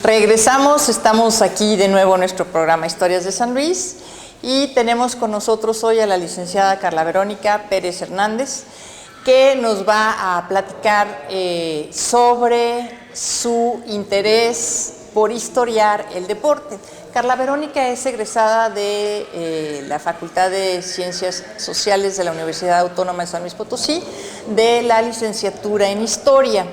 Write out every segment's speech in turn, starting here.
Regresamos, estamos aquí de nuevo en nuestro programa Historias de San Luis y tenemos con nosotros hoy a la licenciada Carla Verónica Pérez Hernández, que nos va a platicar sobre su interés por historiar el deporte. Carla Verónica es egresada de la Facultad de Ciencias Sociales de la Universidad Autónoma de San Luis Potosí, de la licenciatura en Historia.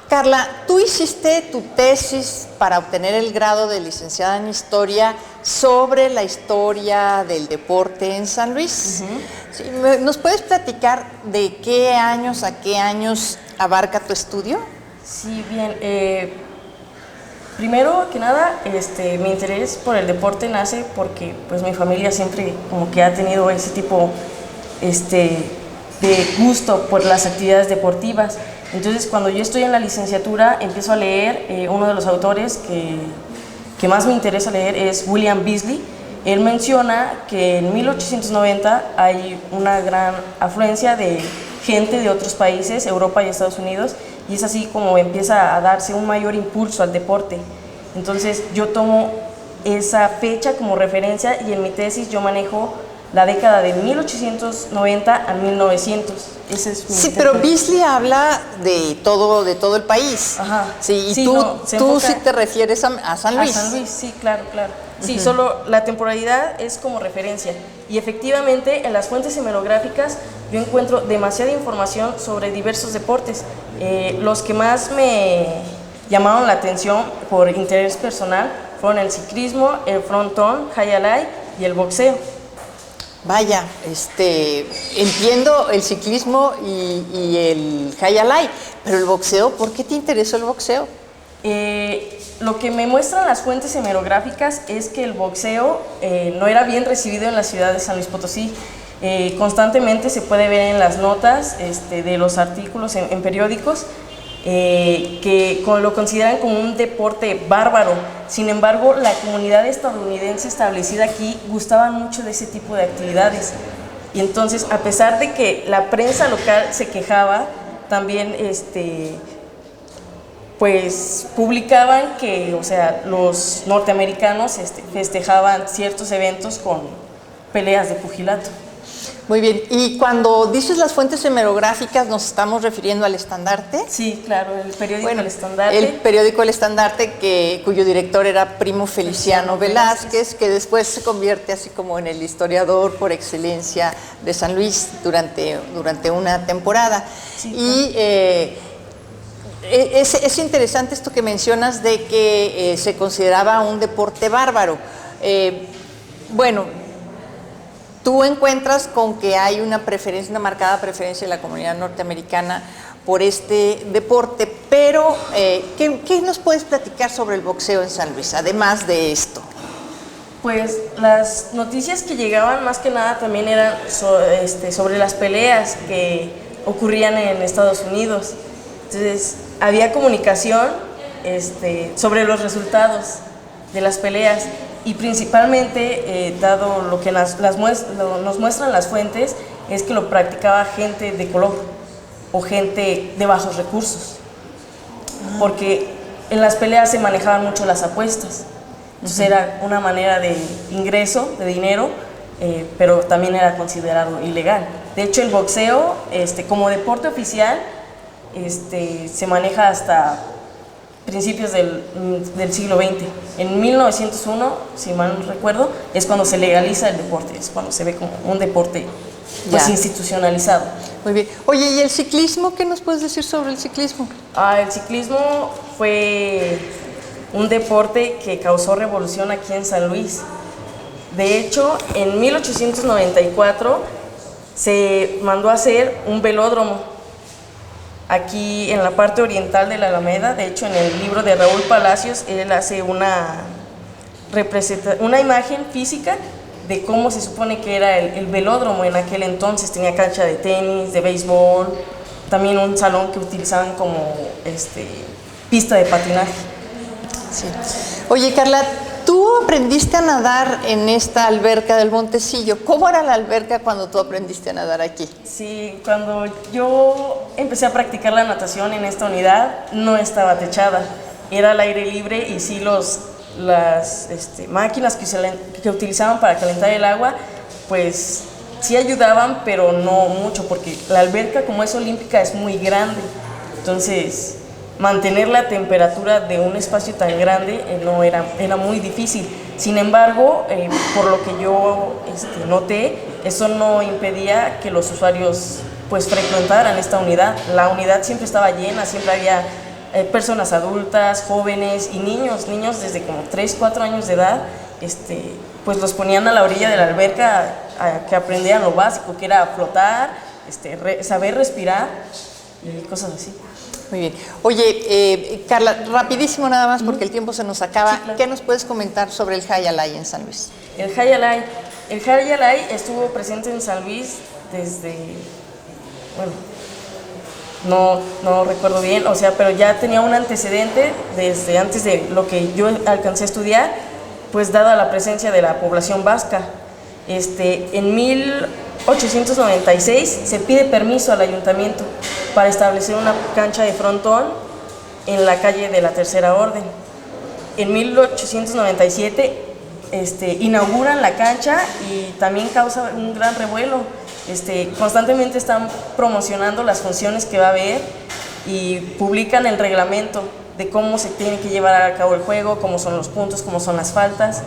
Carla, tú hiciste tu tesis para obtener el grado de licenciada en Historia sobre la historia del deporte en San Luis. Sí, ¿nos puedes platicar de qué años a qué años abarca tu estudio? Sí, bien. Primero que nada, mi interés por el deporte nace porque pues mi familia siempre como que ha tenido ese tipo de gusto por las actividades deportivas. Entonces, cuando yo estoy en la licenciatura, empiezo a leer, uno de los autores que más me interesa leer es William Beasley. Él menciona que en 1890 hay una gran afluencia de gente de otros países, Europa y Estados Unidos, y es así como empieza a darse un mayor impulso al deporte. Entonces, yo tomo esa fecha como referencia y en mi tesis yo manejo la década de 1890 a 1900. Ese es mi sí, pero Beasley habla de todo el país. Ajá. Sí, y sí, tú sí te refieres a San Luis. A San Luis, sí, claro, claro. Sí, solo la temporalidad es como referencia. Y efectivamente, en las fuentes hemerográficas yo encuentro demasiada información sobre diversos deportes. Los que más me llamaron la atención por interés personal fueron el ciclismo, el frontón, high alay y el boxeo. Vaya, entiendo el ciclismo y el high alay, pero el boxeo, ¿por qué te interesó el boxeo? Lo que me muestran las fuentes hemerográficas es que el boxeo no era bien recibido en la ciudad de San Luis Potosí. Constantemente se puede ver en las notas de los artículos en periódicos que lo consideran como un deporte bárbaro. Sin embargo, la comunidad estadounidense establecida aquí gustaba mucho de ese tipo de actividades. Y entonces, a pesar de que la prensa local se quejaba, también pues publicaban que, o sea, los norteamericanos festejaban ciertos eventos con peleas de pugilato. Muy bien, y cuando dices las fuentes hemerográficas, ¿nos estamos refiriendo al Estandarte? Sí, claro, el periódico El Estandarte. El periódico El Estandarte, cuyo director era Primo Feliciano Velázquez, que después se convierte así como en el historiador por excelencia de San Luis durante una temporada. Sí, y es interesante esto que mencionas de que se consideraba un deporte bárbaro. Bueno, tú encuentras con que hay una marcada preferencia de la comunidad norteamericana por este deporte, pero ¿qué nos puedes platicar sobre el boxeo en San Luis, además de esto? Pues las noticias que llegaban más que nada también eran sobre las peleas que ocurrían en Estados Unidos. Entonces, había comunicación sobre los resultados de las peleas. Y principalmente, dado lo que nos muestran las fuentes, es que lo practicaba gente de color o gente de bajos recursos, porque en las peleas se manejaban mucho las apuestas. Entonces era una manera de ingreso, de dinero, pero también era considerado ilegal. De hecho, el boxeo, como deporte oficial, se maneja hasta principios del siglo XX. En 1901, si mal no recuerdo, es cuando se legaliza el deporte, es cuando se ve como un deporte pues, institucionalizado. Muy bien. Oye, ¿y el ciclismo? ¿Qué nos puedes decir sobre el ciclismo? El ciclismo fue un deporte que causó revolución aquí en San Luis. De hecho, en 1894 se mandó a hacer un velódromo aquí en la parte oriental de la Alameda. De hecho, en el libro de Raúl Palacios, él hace una imagen física de cómo se supone que era el velódromo en aquel entonces. Tenía cancha de tenis, de béisbol, también un salón que utilizaban como pista de patinaje. Sí. Oye, Carla, tú aprendiste a nadar en esta alberca del Montecillo. ¿Cómo era la alberca cuando tú aprendiste a nadar aquí? Sí, cuando yo empecé a practicar la natación en esta unidad, no estaba techada. era al aire libre y sí las máquinas que utilizaban para calentar el agua, pues sí ayudaban, pero no mucho, porque la alberca, como es olímpica, es muy grande. Entonces, mantener la temperatura de un espacio tan grande era muy difícil. Sin embargo, por lo que yo noté, eso no impedía que los usuarios pues frecuentaran esta unidad. La unidad siempre estaba llena, siempre había personas adultas, jóvenes y niños desde como 3, 4 años de edad, pues los ponían a la orilla de la alberca a que aprendieran lo básico, que era flotar, saber respirar y cosas así. Muy bien. Oye, Carla, rapidísimo nada más porque el tiempo se nos acaba. Sí, claro. ¿Qué nos puedes comentar sobre el Jai Alai en San Luis? El Jai Alai estuvo presente en San Luis desde, bueno, no recuerdo bien, o sea, pero ya tenía un antecedente desde antes de lo que yo alcancé a estudiar, pues dada la presencia de la población vasca. En 1896 se pide permiso al ayuntamiento para establecer una cancha de frontón en la calle de la Tercera Orden. En 1897 inauguran la cancha y también causa un gran revuelo. Constantemente están promocionando las funciones que va a haber y publican el reglamento de cómo se tiene que llevar a cabo el juego, cómo son los puntos, cómo son las faltas.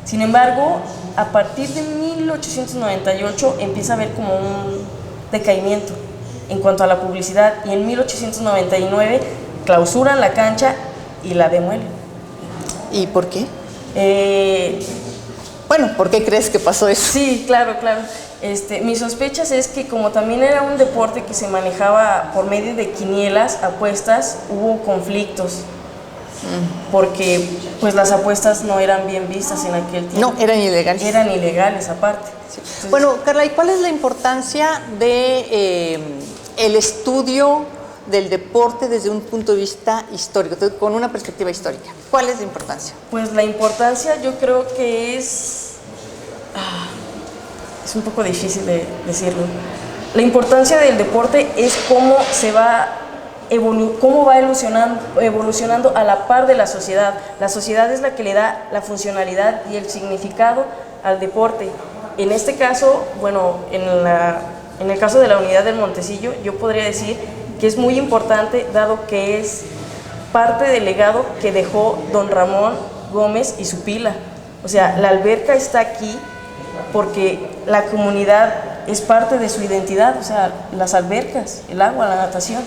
Sin embargo, a partir de 1898 empieza a haber como un decaimiento en cuanto a la publicidad y en 1899 clausuran la cancha y la demuelen. ¿Y por qué? Bueno, ¿por qué crees que pasó eso? Sí, claro. Mis sospechas es que como también era un deporte que se manejaba por medio de quinielas, apuestas, hubo conflictos. Porque pues las apuestas no eran bien vistas en aquel tiempo. No, eran ilegales. Eran ilegales aparte. Sí. Entonces, bueno, Carla, ¿y cuál es la importancia de el estudio del deporte desde un punto de vista histórico, con una perspectiva histórica? ¿Cuál es la importancia? Pues la importancia yo creo que es un poco difícil de decirlo. La importancia del deporte es cómo va evolucionando a la par de la sociedad. La sociedad es la que le da la funcionalidad y el significado al deporte. En este caso, bueno, en el caso de la unidad del Montecillo, yo podría decir que es muy importante, dado que es parte del legado que dejó don Ramón Gómez y su pila. O sea, la alberca está aquí porque la comunidad es parte de su identidad, o sea, las albercas, el agua, la natación.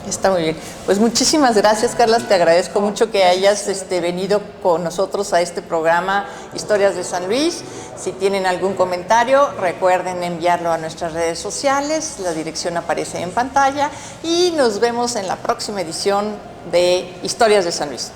Está muy bien. Pues muchísimas gracias, Carla. Te agradezco mucho que hayas venido con nosotros a este programa Historias de San Luis. Si tienen algún comentario, recuerden enviarlo a nuestras redes sociales. La dirección aparece en pantalla y nos vemos en la próxima edición de Historias de San Luis.